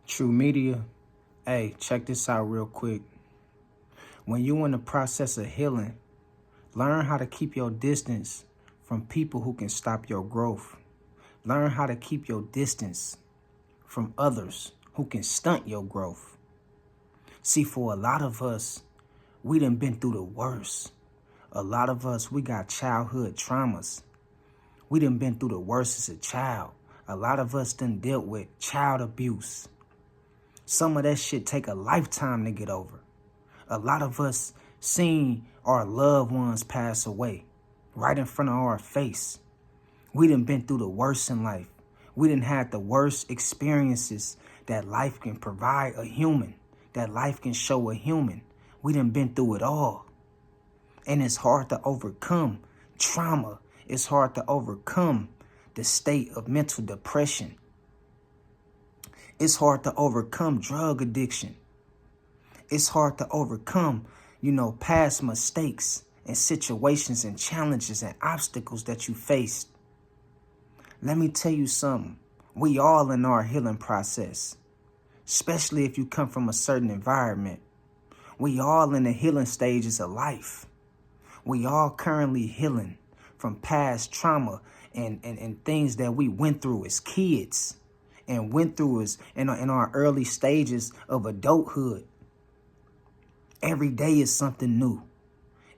True media. Hey, check this out real quick. When you in the process of healing, learn how to keep your distance from people who can stop your growth. Learn how to keep your distance from others who can stunt your growth. See, for a lot of us, we done been through the worst. A lot of us, we got childhood traumas. We done been through the worst as a child. A lot of us done dealt with child abuse. Some of that shit take a lifetime to get over. A lot of us seen our loved ones pass away right in front of our face. We done been through the worst in life. We done had the worst experiences that life can provide a human, that life can show a human. We done been through it all. And it's hard to overcome trauma. It's hard to overcome the state of mental depression. It's hard to overcome drug addiction. It's hard to overcome, past mistakes and situations and challenges and obstacles that you faced. Let me tell you something. We all in our healing process, especially if you come from a certain environment. We all in the healing stages of life. We all currently healing from past trauma and things that we went through as kids and went through as in our early stages of adulthood. Every day is something new.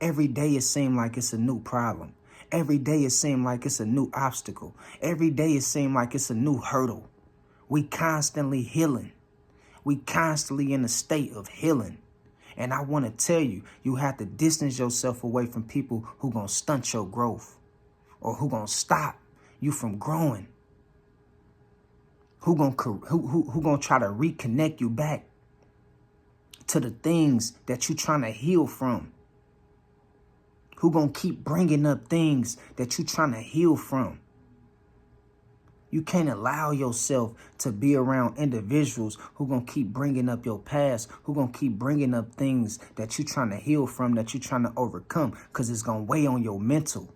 Every day it seems like it's a new problem. Every day it seems like it's a new obstacle. Every day it seems like it's a new hurdle. We constantly healing. We constantly in a state of healing. And I want to tell you, you have to distance yourself away from people who gonna stunt your growth or who gonna stop you from growing. Who gonna try to reconnect you back to the things that you trying to heal from. Who gonna keep bringing up things that you trying to heal from. You can't allow yourself to be around individuals who gonna keep bringing up your past, who gonna keep bringing up things that you trying to heal from, that you trying to overcome, because it's gonna weigh on your mental.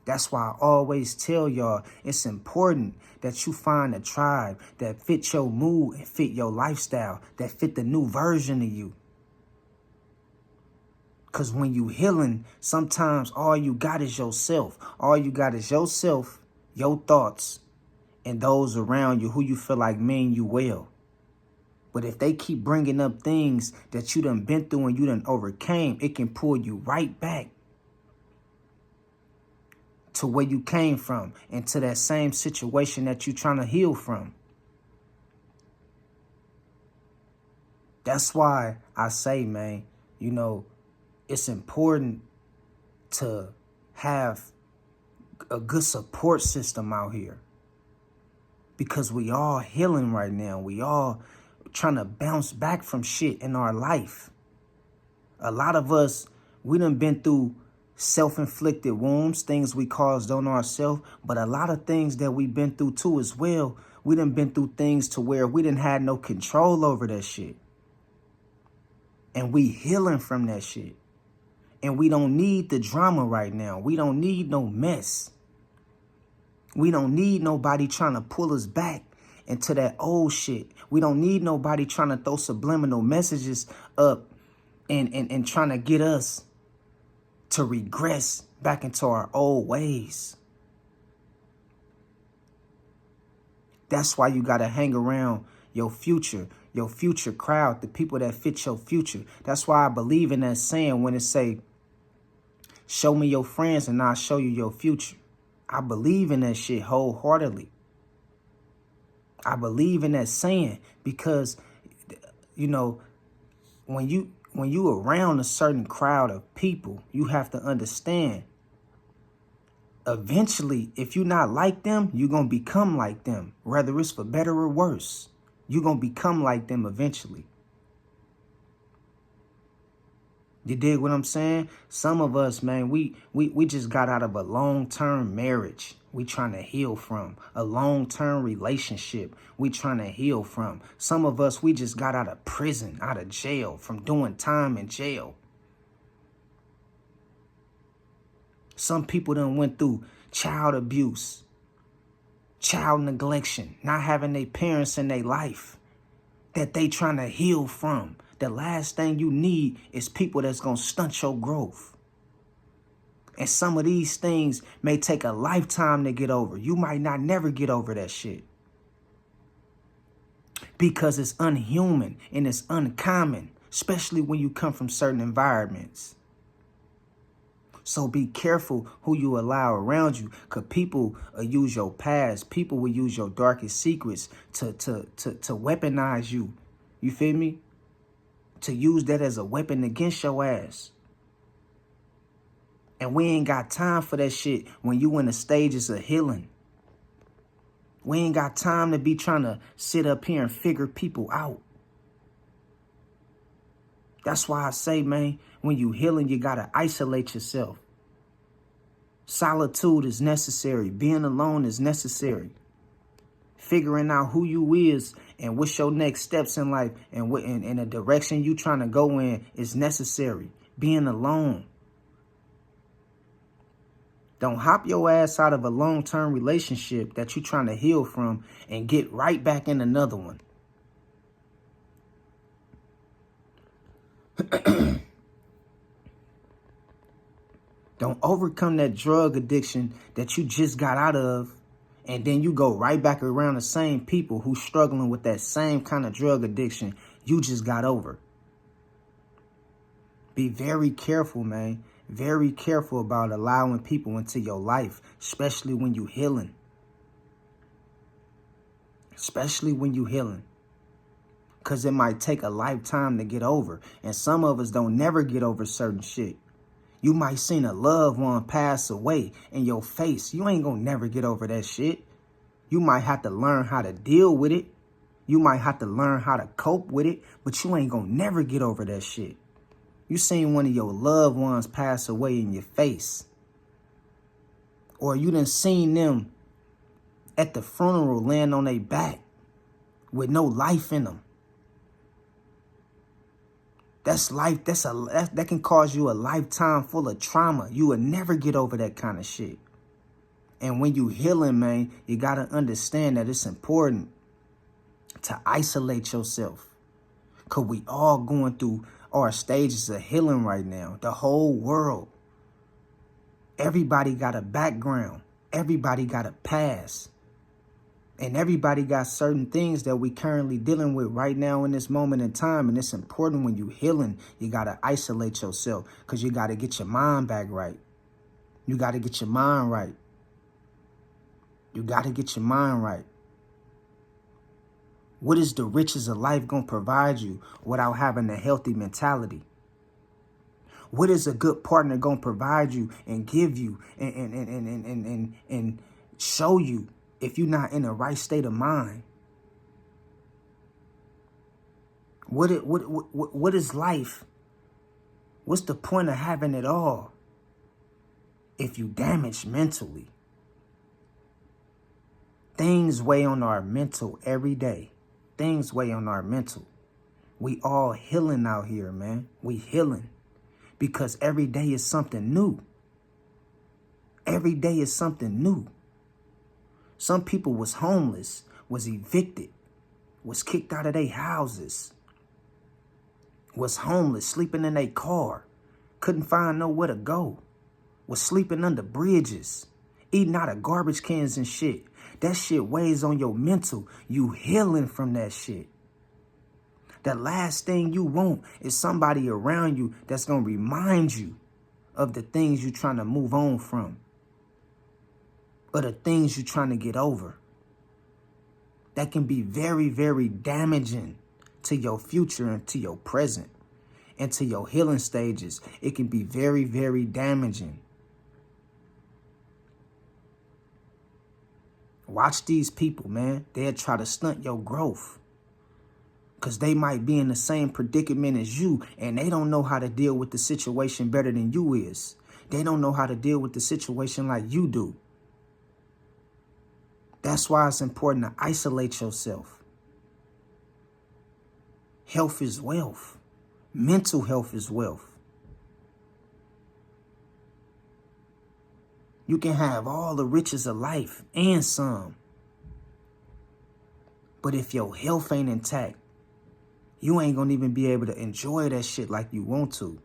That's why I always tell y'all it's important that you find a tribe that fit your mood and fit your lifestyle, that fit the new version of you. Because when you healing, sometimes all you got is yourself. All you got is yourself, your thoughts, and those around you who you feel like mean you well. But if they keep bringing up things that you done been through and you done overcame, it can pull you right back to where you came from and to that same situation that you trying to heal from. That's why I say, man, it's important to have a good support system out here, because we all healing right now. We all trying to bounce back from shit in our life. A lot of us, we done been through self-inflicted wounds, things we caused on ourselves, but a lot of things that we've been through too as well. We done been through things to where we didn't have no control over that shit. And we healing from that shit. And we don't need the drama right now. We don't need no mess. We don't need nobody trying to pull us back into that old shit. We don't need nobody trying to throw subliminal messages up and trying to get us to regress back into our old ways. That's why you got to hang around your future crowd, the people that fit your future. That's why I believe in that saying when it say, show me your friends and I'll show you your future. I believe in that shit wholeheartedly. I believe in that saying because, when you around a certain crowd of people, you have to understand, eventually, if you're not like them, you're going to become like them, whether it's for better or worse. You're going to become like them eventually. You dig what I'm saying? Some of us, man, we just got out of a long-term marriage we trying to heal from. A long-term relationship we trying to heal from. Some of us, we just got out of prison, out of jail, from doing time in jail. Some people done went through child abuse. child neglection, not having their parents in their life that they trying to heal from. The last thing you need is people that's going to stunt your growth. And some of these things may take a lifetime to get over. You might not never get over that shit. Because it's unhuman and it's uncommon, especially when you come from certain environments. So be careful who you allow around you, because people use your past. People will use your darkest secrets to weaponize you. You feel me? To use that as a weapon against your ass. And we ain't got time for that shit when you in the stages of healing. We ain't got time to be trying to sit up here and figure people out. That's why I say, man, when you healing, you got to isolate yourself. Solitude is necessary. Being alone is necessary. Figuring out who you is and what's your next steps in life and what in the direction you trying to go in is necessary. Being alone. Don't hop your ass out of a long-term relationship that you're trying to heal from and get right back in another one. Don't overcome that drug addiction that you just got out of, and then you go right back around the same people who's struggling with that same kind of drug addiction you just got over. Be very careful, man. Very careful about allowing people into your life, especially when you healing. Especially when you healing. Because it might take a lifetime to get over. And some of us don't never get over certain shit. You might seen a loved one pass away in your face. You ain't gonna never get over that shit. You might have to learn how to deal with it. You might have to learn how to cope with it. But you ain't gonna never get over that shit. You seen one of your loved ones pass away in your face. Or you done seen them at the funeral laying on their back with no life in them. That's life. That can cause you a lifetime full of trauma. You will never get over that kind of shit. And when you healing, man, you got to understand that it's important to isolate yourself. Because we all going through our stages of healing right now. The whole world. Everybody got a background. Everybody got a past. And everybody got certain things that we currently dealing with right now in this moment in time. And it's important when you healing, you got to isolate yourself because you got to get your mind back right. You got to get your mind right. You got to get your mind right. What is the riches of life going to provide you without having a healthy mentality? What is a good partner going to provide you and give you and show you if you're not in the right state of mind? What is life? What's the point of having it all if you damaged mentally? Things weigh on our mental every day. Things weigh on our mental. We all healing out here, man. We healing because every day is something new. Every day is something new. Some people was homeless, was evicted, was kicked out of their houses, was homeless, sleeping in their car, couldn't find nowhere to go, was sleeping under bridges, eating out of garbage cans and shit. That shit weighs on your mental. You healing from that shit. The last thing you want is somebody around you that's going to remind you of the things you're trying to move on from. Or the things you're trying to get over. That can be very, very damaging to your future and to your present. And to your healing stages. It can be very, very damaging. Watch these people, man. They'll try to stunt your growth. Because they might be in the same predicament as you. And they don't know how to deal with the situation better than you is. They don't know how to deal with the situation like you do. That's why it's important to isolate yourself. Health is wealth. Mental health is wealth. You can have all the riches of life and some. But if your health ain't intact, you ain't gonna even be able to enjoy that shit like you want to.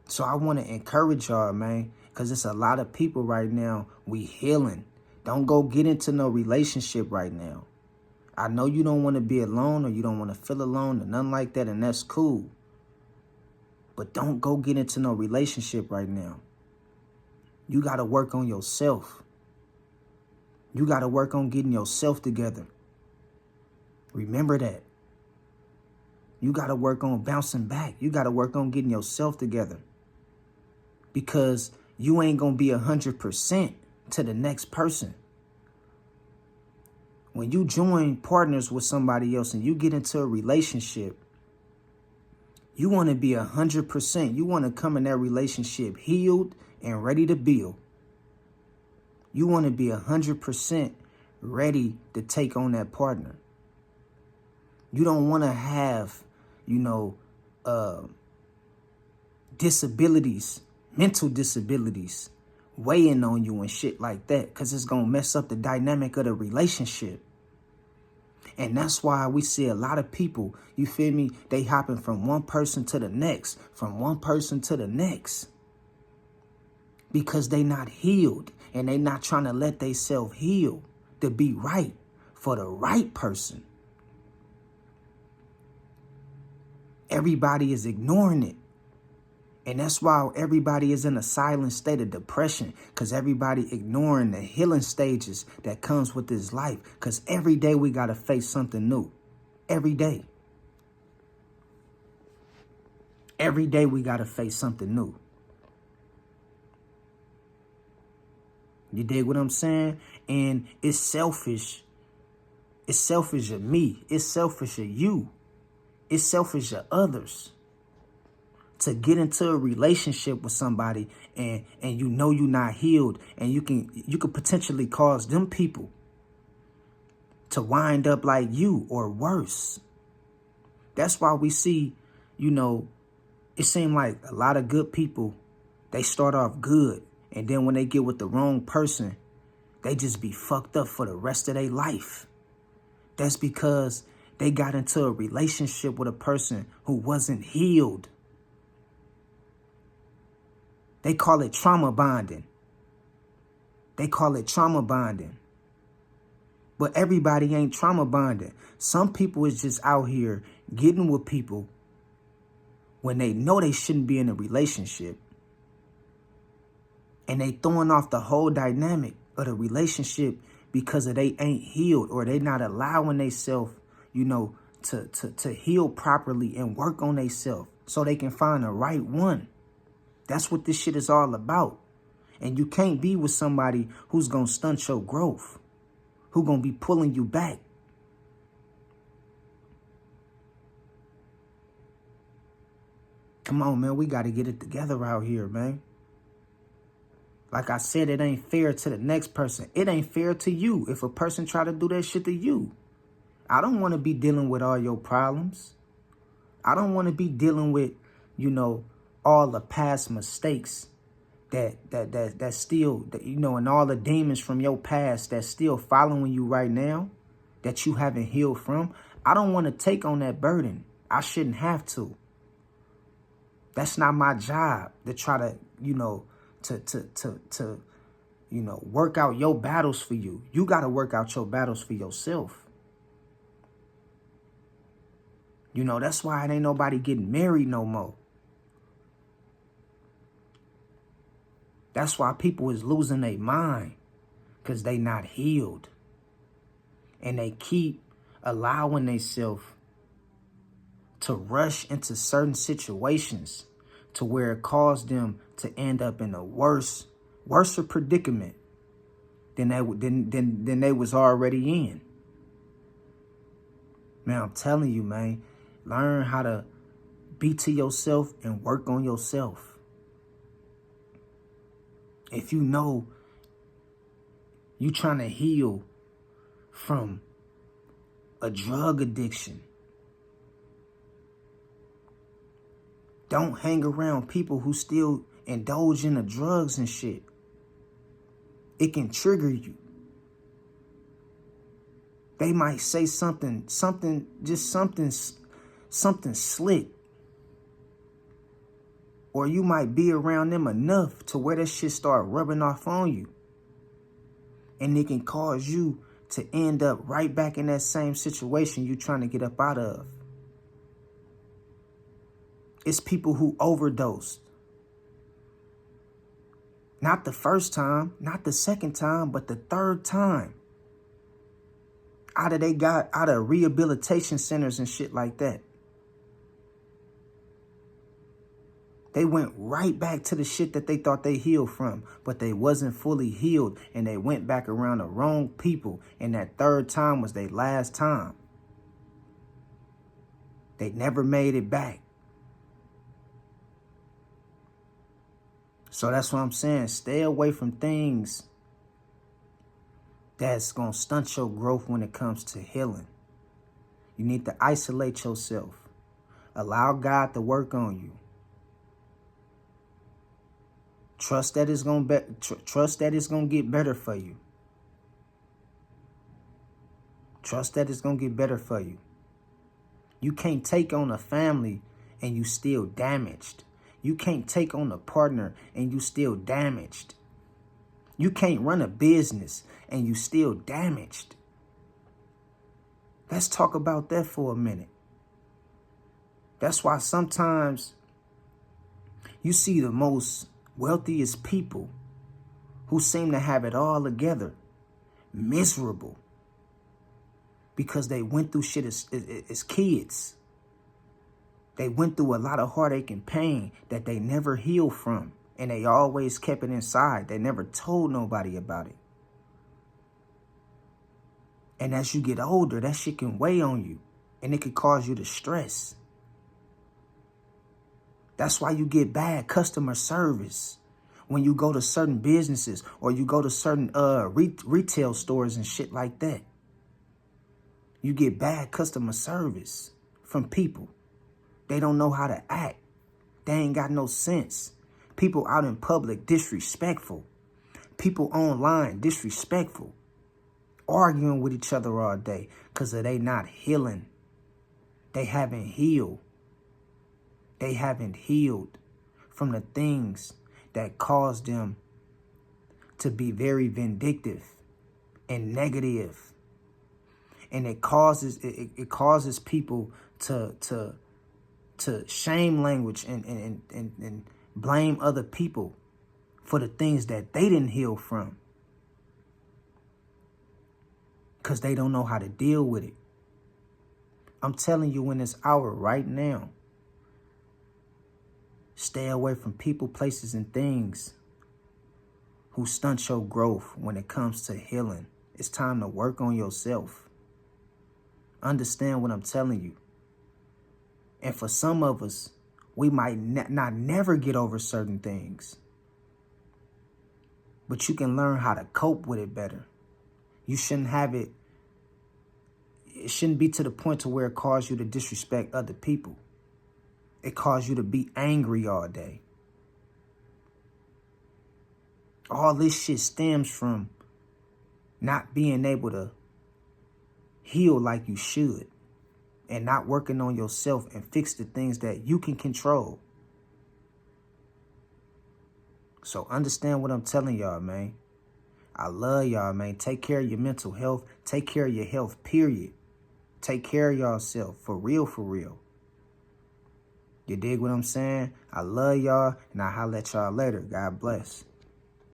So I want to encourage y'all, man, because it's a lot of people right now, we healing. Don't go get into no relationship right now. I know you don't want to be alone or you don't want to feel alone or nothing like that, and that's cool. But don't go get into no relationship right now. You got to work on yourself. You got to work on getting yourself together. Remember that. You got to work on bouncing back. You got to work on getting yourself together. Because you ain't going to be 100% to the next person. When you join partners with somebody else and you get into a relationship, you want to be 100%. You want to come in that relationship healed and ready to build. You want to be 100% ready to take on that partner. You don't want to have, disabilities, mental disabilities weighing on you and shit like that, because it's going to mess up the dynamic of the relationship. And that's why we see a lot of people, you feel me, they hopping from one person to the next, from one person to the next, because they not healed and they not trying to let they self heal to be right for the right person. Everybody is ignoring it. And that's why everybody is in a silent state of depression, because everybody ignoring the healing stages that comes with this life. Because every day we got to face something new. Every day. Every day we got to face something new. You dig what I'm saying? And it's selfish. It's selfish of me. It's selfish of you. It's selfish of others to get into a relationship with somebody and you know you're not healed, and you can potentially cause them people to wind up like you or worse. That's why we see, it seems like a lot of good people, they start off good, and then when they get with the wrong person, they just be fucked up for the rest of their life. That's because they got into a relationship with a person who wasn't healed. They call it trauma bonding. But everybody ain't trauma bonding. Some people is just out here getting with people when they know they shouldn't be in a relationship. And they throwing off the whole dynamic of the relationship because of they ain't healed, or they not allowing themselves, to heal properly and work on themselves so they can find the right one. That's what this shit is all about. And you can't be with somebody who's going to stunt your growth, who's going to be pulling you back. Come on, man. We got to get it together out here, man. Like I said, it ain't fair to the next person. It ain't fair to you if a person try to do that shit to you. I don't want to be dealing with all your problems. I don't want to be dealing with, all the past mistakes that still, and all the demons from your past that's still following you right now, that you haven't healed from. I don't want to take on that burden. I shouldn't have to. That's not my job to try to, work out your battles for you. You got to work out your battles for yourself. That's why it ain't nobody getting married no more. That's why people is losing their mind, because they not healed. And they keep allowing themselves to rush into certain situations to where it caused them to end up in a worse predicament than they was already in. Man, I'm telling you, man, learn how to be to yourself and work on yourself. If you know you trying to heal from a drug addiction, don't hang around people who still indulge in the drugs and shit. It can trigger you. They might say something slick. Or you might be around them enough to where that shit start rubbing off on you. And it can cause you to end up right back in that same situation you trying to get up out of. It's people who overdosed. Not the first time, not the second time, but the third time. Out of rehabilitation centers and shit like that. They went right back to the shit that they thought they healed from, but they wasn't fully healed, and they went back around the wrong people, and that third time was their last time. They never made it back. So that's what I'm saying. Stay away from things that's going to stunt your growth when it comes to healing. You need to isolate yourself. Allow God to work on you. Trust that it's going to get better for you. Trust that it's going to get better for you. You can't take on a family and you still damaged. You can't take on a partner and you still damaged. You can't run a business and you still damaged. Let's talk about that for a minute. That's why sometimes you see the most wealthiest people who seem to have it all together miserable because they went through shit as kids. They went through a lot of heartache and pain that they never healed from, and they always kept it inside. They never told nobody about it. And as you get older, that shit can weigh on you, and it can cause you to stress. That's why you get bad customer service when you go to certain businesses or you go to certain retail stores and shit like that. You get bad customer service from people. They don't know how to act. They ain't got no sense. People out in public, disrespectful. People online, disrespectful. Arguing with each other all day because they not healing. They haven't healed. They haven't healed from the things that caused them to be very vindictive and negative. And it causes people to shame language and blame other people for the things that they didn't heal from. Because they don't know how to deal with it. I'm telling you in this hour right now, stay away from people, places, and things who stunt your growth when it comes to healing. It's time to work on yourself. Understand what I'm telling you. And for some of us, we might not never get over certain things. But you can learn how to cope with it better. You shouldn't have it. It shouldn't be to the point to where it causes you to disrespect other people. It causes you to be angry all day. All this shit stems from not being able to heal like you should and not working on yourself and fix the things that you can control. So understand what I'm telling y'all, man. I love y'all, man. Take care of your mental health. Take care of your health, period. Take care of yourself, for real, for real. You dig what I'm saying? I love y'all, and I'll holler at y'all later. God bless.